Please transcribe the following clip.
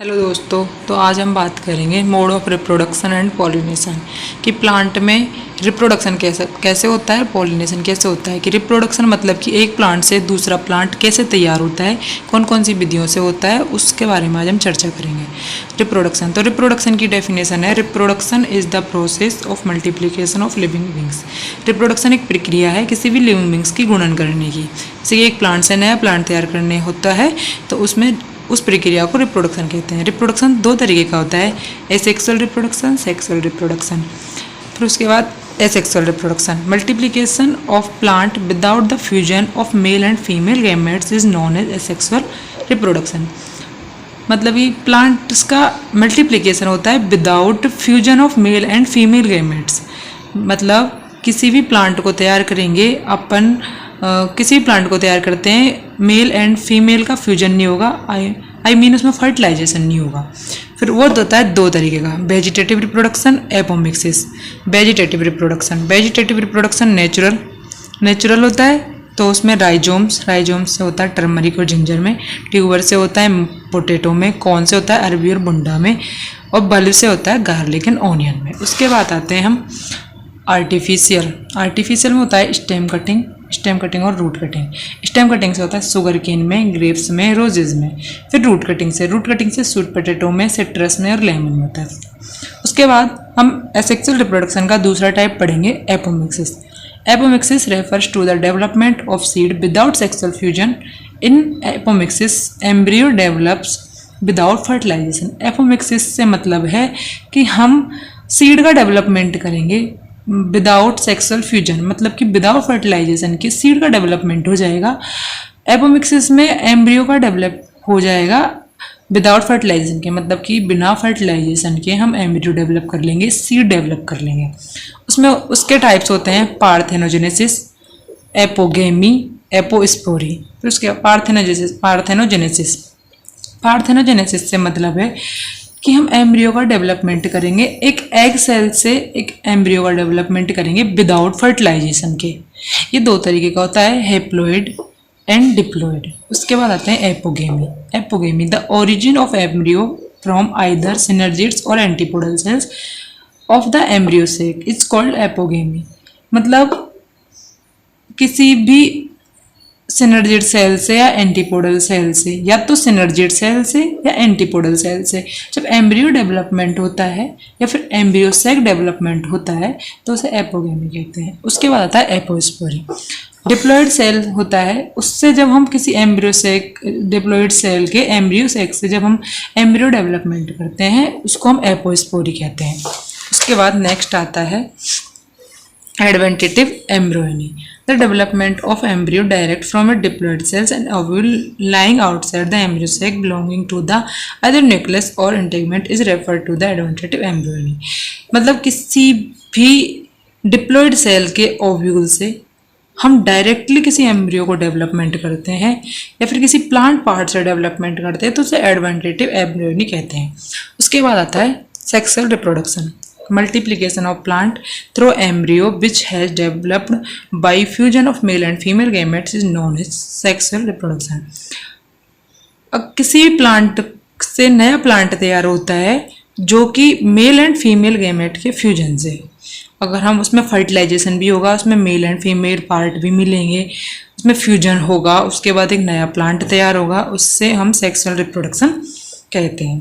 Hello दोस्तों, तो आज हम बात करेंगे mode of reproduction and pollination कि प्लांट में रिप्रोडक्शन कैसे होता है, पॉलिनेशन कैसे होता है। कि रिप्रोडक्शन मतलब कि एक प्लांट से दूसरा प्लांट कैसे तैयार होता है, कौन कौन सी विधियों से होता है, उसके बारे में आज हम चर्चा करेंगे। रिप्रोडक्शन, तो रिप्रोडक्शन की डेफिनेशन है, reproduction is the process of multiplication of living beings. Reproduction एक प्रक्रिया है किसी भी लिविंग बींग्स की गुणन करने की। जैसे कि एक प्लांट से नया प्लांट तैयार करने होता है तो उसमें उस प्रक्रिया को रिप्रोडक्शन कहते हैं। रिप्रोडक्शन दो तरीके का होता है, एसेक्सुअल रिप्रोडक्शन, सेक्सुअल रिप्रोडक्शन। फिर उसके बाद asexual reproduction, multiplication of plant without the fusion of male and female gametes is known as asexual reproduction. मतलब कि प्लांट्स का मल्टीप्लिकेशन होता है without fusion of male and female gametes. मतलब किसी भी प्लांट को तैयार करेंगे अपन, किसी भी प्लांट को तैयार करते हैं, मेल एंड फीमेल का फ्यूजन नहीं होगा, आई मीन उसमें फर्टिलाइजेशन नहीं होगा। फिर वो होता है दो तरीके का, vegetative reproduction, apomixis. Vegetative reproduction natural होता है, तो उसमें राइजोम्स से होता है टर्मरिक और जिंजर में, ट्यूबर से होता है पोटैटो में, कॉर्न से होता है अरबी और बुंडा में, और बल्ब से होता है गार्लिक एंड ऑनियन में। उसके बाद आते हैं हम आर्टिफिशियल में होता है स्टेम कटिंग और रूट कटिंग। स्टेम कटिंग से होता है शुगर केन में, ग्रेप्स में, रोजेज में। फिर रूट कटिंग से स्वीट पोटैटो में, सिट्रस में और लेमन में होता है। उसके बाद हम एसेक्सुअल रिप्रोडक्शन का दूसरा टाइप पढ़ेंगे, apomixis. Apomixis refers to the development of seed without sexual fusion. In apomixis embryo develops without fertilization. Apomixis से मतलब है कि हम सीड का डेवलपमेंट करेंगे विदाउट सेक्सुअल फ्यूजन, मतलब कि विदाउट फर्टिलाइजेशन के सीड का डेवलपमेंट हो जाएगा। एपोमिक्सिस में एम्ब्रियो का डेवलप हो जाएगा विदाउट फर्टिलाइजेशन के, मतलब कि बिना फर्टिलाइजेशन के हम एम्ब्रियो डेवलप कर लेंगे, सीड डेवलप कर लेंगे। उसमें उसके टाइप्स होते हैं पार्थेनोजेनेसिस, एपोगेमी, एपोस्पोरी। फिर उसके पार्थेनोजेनेसिस से मतलब है कि हम एम्ब्रियो का डेवलपमेंट करेंगे, एक एग सेल से एक एम्ब्रियो का डेवलपमेंट करेंगे विदाउट फर्टिलाइजेशन के। ये दो तरीके का होता है, हेप्लोइड एंड डिप्लोइड। उसके बाद आते हैं apogamy, the origin of embryo from either synergids और antipodal cells of the embryo sac is called apogamy. मतलब किसी भी सिनर्जिड सेल से या एंटीपोडल सेल से, या तो सिनर्जिड सेल से या एंटीपोडल सेल से जब एम्ब्रियो डेवलपमेंट होता है या फिर एम्ब्रियो सेक डेवलपमेंट होता है तो उसे एपोगेमी कहते हैं। उसके बाद आता है एपोस्पोरी। डिप्लॉइड सेल होता है, उससे जब हम किसी डिप्लॉइड सेल के एम्ब्रियो सेक से जब हम एम्ब्रियो डेवलपमेंट करते हैं उसको हम एपोस्पोरी कहते हैं। उसके बाद नेक्स्ट आता है adventative embryony, the development of embryo direct from a diploid cells and ovule lying outside the embryo sac belonging to the either nucleus or integument is referred to the adventative embryony। मतलब किसी भी diploid cell के ovule से हम directly किसी embryo को development करते हैं या फिर किसी प्लांट पार्ट से डेवलपमेंट करते हैं तो उसे एडवेंटेटिव एम्ब्रियोनी कहते हैं। उसके बाद आता है sexual reproduction, multiplication of plant through embryo which has developed by fusion of male and female gametes is known as sexual reproduction। अब किसी प्लांट से नया प्लांट तैयार होता है जो कि मेल एंड फीमेल गैमेट के फ्यूजन से, अगर हम उसमें फर्टिलाइजेशन भी होगा, उसमें मेल एंड फीमेल पार्ट भी मिलेंगे, उसमें फ्यूजन होगा, उसके बाद एक नया प्लांट तैयार होगा, उससे हम सेक्सुअल रिप्रोडक्शन कहते हैं।